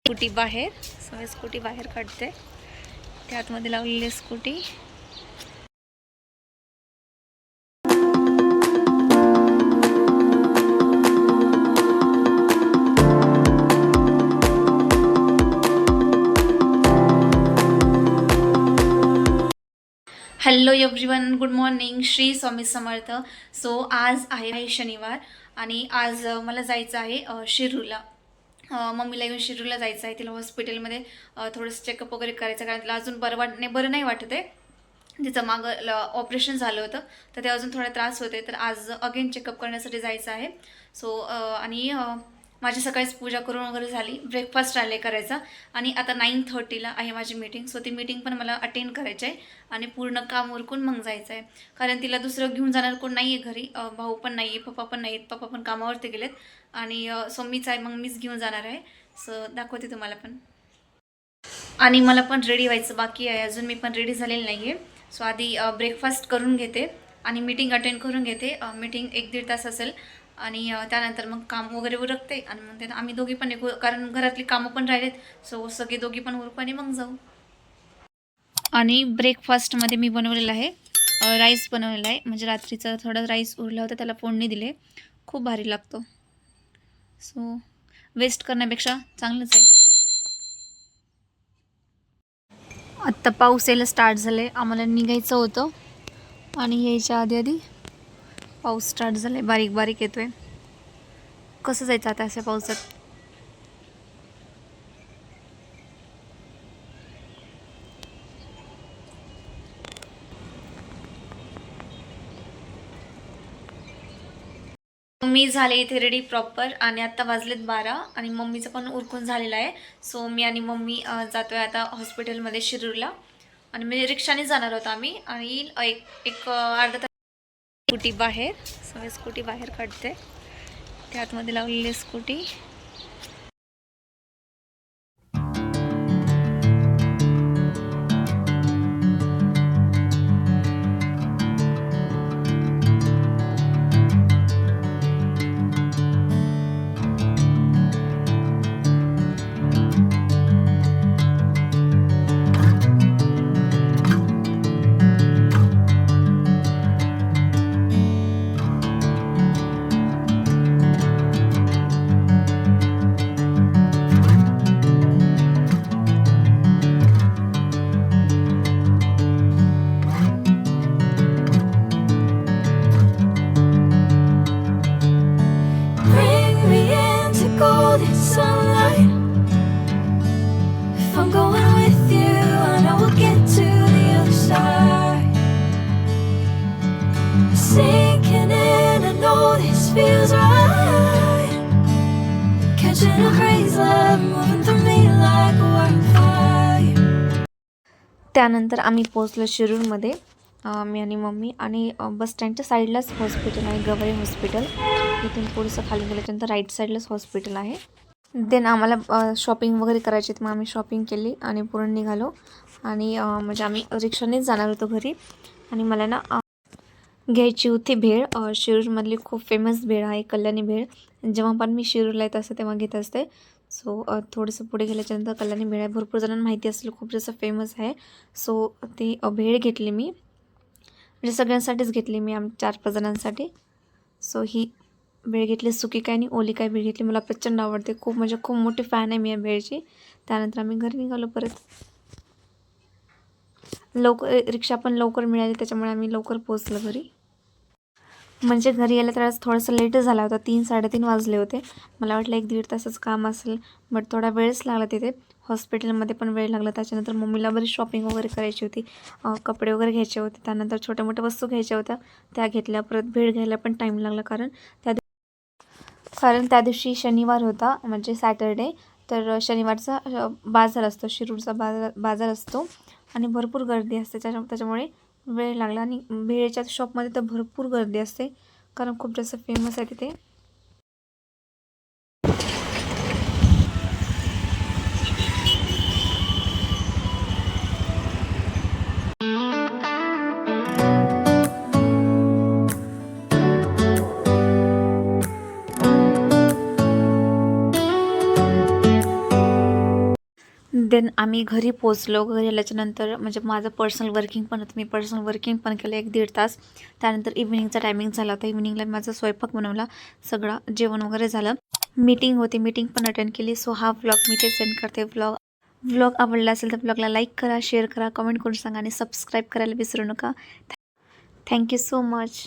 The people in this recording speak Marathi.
स्कूटी बाहेर, सगळी स्कूटी बाहेर काढते. त्यातमध्ये लावलेली scooty. Hello everyone, good morning. Shri Swami Samarth. So आज आहे शनिवार आणि आज मला जायचं आहे शिरूरला. मम्मीला घेऊन शिरूरला जायचं आहे. तिला हॉस्पिटलमध्ये थोडंसं चेकअप वगैरे करायचं, कारण तिला अजून बरं नाही वाटत आहे. तिचं मागं ऑपरेशन झालं होतं, तर ते अजून थोडा त्रास होते. तर आज अगेन चेकअप करण्यासाठी जायचं आहे. सो आणि माझी सकाळीच पूजा करून वगैरे झाली. ब्रेकफास्ट राहिले करायचा आणि आता 9:30ला आहे माझी मीटिंग. सो ती मीटिंग पण मला अटेंड करायची आहे आणि पूर्ण काम उरकून मग जायचं आहे, कारण तिला दुसरं घेऊन जाणार कोण नाही आहे घरी. भाऊ पण नाही आहे, पप्पा पण नाही आहेत. पप्पा पण कामावरती गेलेत आणि सो मीच आहे, मग मीच घेऊन जाणार आहे. सो दाखवते तुम्हाला पण. आणि मला पण रेडी व्हायचं बाकी आहे अजून, मी पण रेडी झालेली नाही आहे. सो आधी ब्रेकफास्ट करून घेते आणि मीटिंग अटेंड करून घेते. मीटिंग 1-1.5 तास असेल आणि त्यानंतर मग काम वगैरे उरकते आणि मग ते आम्ही दोघी पण निघू, कारण घरातली कामं पण राहिलेत. सो सगळे दोघी पण उरकू आणि मग जाऊ. आणि ब्रेकफास्टमध्ये मी बनवलेलं आहे राईस बनवलेला आहे. म्हणजे रात्रीचा थोडा राईस उरला होता, त्याला फोडणी दिले. खूप भारी लागतो. सो वेस्ट करण्यापेक्षा चांगलंच आहे. आत्ता पाऊस यायला स्टार्ट झाले. आम्हाला निघायचं होतं आणि यायच्या आधी पाऊस स्टार्ट झाले. बारीक बारीक येतोय. कसं जायचं आता अशा पावसात? मी झाले इथे रेडी प्रॉपर आणि आत्ता वाजलेत 12 आणि मम्मीचं पण उरकून झालेलं आहे. सो मी आणि मम्मी जातोय आता हॉस्पिटलमध्ये शिरूरला. आणि म्हणजे रिक्षाने जाणार होतो आम्ही आणि एक अर्धा तास. स्कूटी बाहेर, सगळी स्कूटी बाहेर काढते. त्यातमध्ये लावलेली स्कूटी. त्यानंतर आम्ही पोहोचलो शिरूरमध्ये. मी आणि मम्मी. आणि बस स्टँडच्या साईडलाच हॉस्पिटल आहे, गवई हॉस्पिटल. इथून थोडंसं खाली गेल्याच्यानंतर राईट साईडलाच हॉस्पिटल आहे. देन आम्हाला शॉपिंग वगैरे करायची, मग आम्ही शॉपिंग केली आणि पूर्ण निघालो. आणि म्हणजे आम्ही रिक्षानेच जाणार होतो घरी. आणि मला ना घ्यायची होती भेळ. शिरूरमधली खूप फेमस भेळ आहे, कल्याणी भेळ. जेव्हा पण मी शिरूरला येत असते तेव्हा घेत असते. सो थोडंसं पुढे गेल्याच्यानंतर कल्याणी भेळ आहे, भरपूर जणांना माहिती असेल, खूप जास्त फेमस आहे. सो ती भेळ घेतली मी, म्हणजे सगळ्यांसाठीच घेतली मी, 4-5 जणांसाठी. सो ही भेळ घेतली, सुकी काय आणि ओली काय भेळ घेतली. मला प्रचंड आवडते, खूप म्हणजे खूप मोठी फॅन आहे मी या भेळची. त्यानंतर आम्ही घरी निघालो परत. रिक्षा पण लवकर मिळाली, त्याच्यामुळे आम्ही लवकर पोहोचलो घरी. म्हणजे घरी यायला तर थोडंसं लेटच झाला होता, 3-3:30 वाजले होते. मला वाटलं 1-1.5 तासच काम असेल, बट थोडा वेळच लागला तिथे. हॉस्पिटलमध्ये पण वेळ लागला. त्याच्यानंतर मम्मीला बरी शॉपिंग वगैरे करायची होती, कपडे वगैरे घ्यायचे होते. त्यानंतर छोट्या मोठ्या वस्तू घ्यायच्या होत्या, त्या घेतल्या. परत भेळ घ्यायला पण टाईम लागला, कारण त्या दिवशी शनिवार होता, म्हणजे सॅटरडे. तर शनिवारचा बाजार असतो, शिरूरचा बाजार असतो आणि भरपूर गर्दी असते. त्याच्यामुळे वेळ लागला. आणि भेळच्या शॉपमध्ये तर भरपूर गर्दी असते, कारण खूप जास्त फेमस आहे तिथे. देन आम्ही घरी पोचलो. घरी आल्याच्यानंतर म्हणजे माझं पर्सनल वर्किंग पण होतं, मी पर्सनल वर्किंग पण केलं 1-1.5 तास. त्यानंतर इव्हिनिंगचा टायमिंग झाला होता. इव्हिनिंगला माझा स्वयंपाक बनवला, सगळं जेवण वगैरे झालं. मीटिंग होती, मीटिंग पण अटेंड केली. सो हा व्लॉग मी ते सेंड करते. व्लॉग आवडला असेल तर व्लॉगला लाईक करा, शेअर करा, कमेंट करून सांगा आणि सबस्क्राईब करायला विसरू नका. Thank you so much.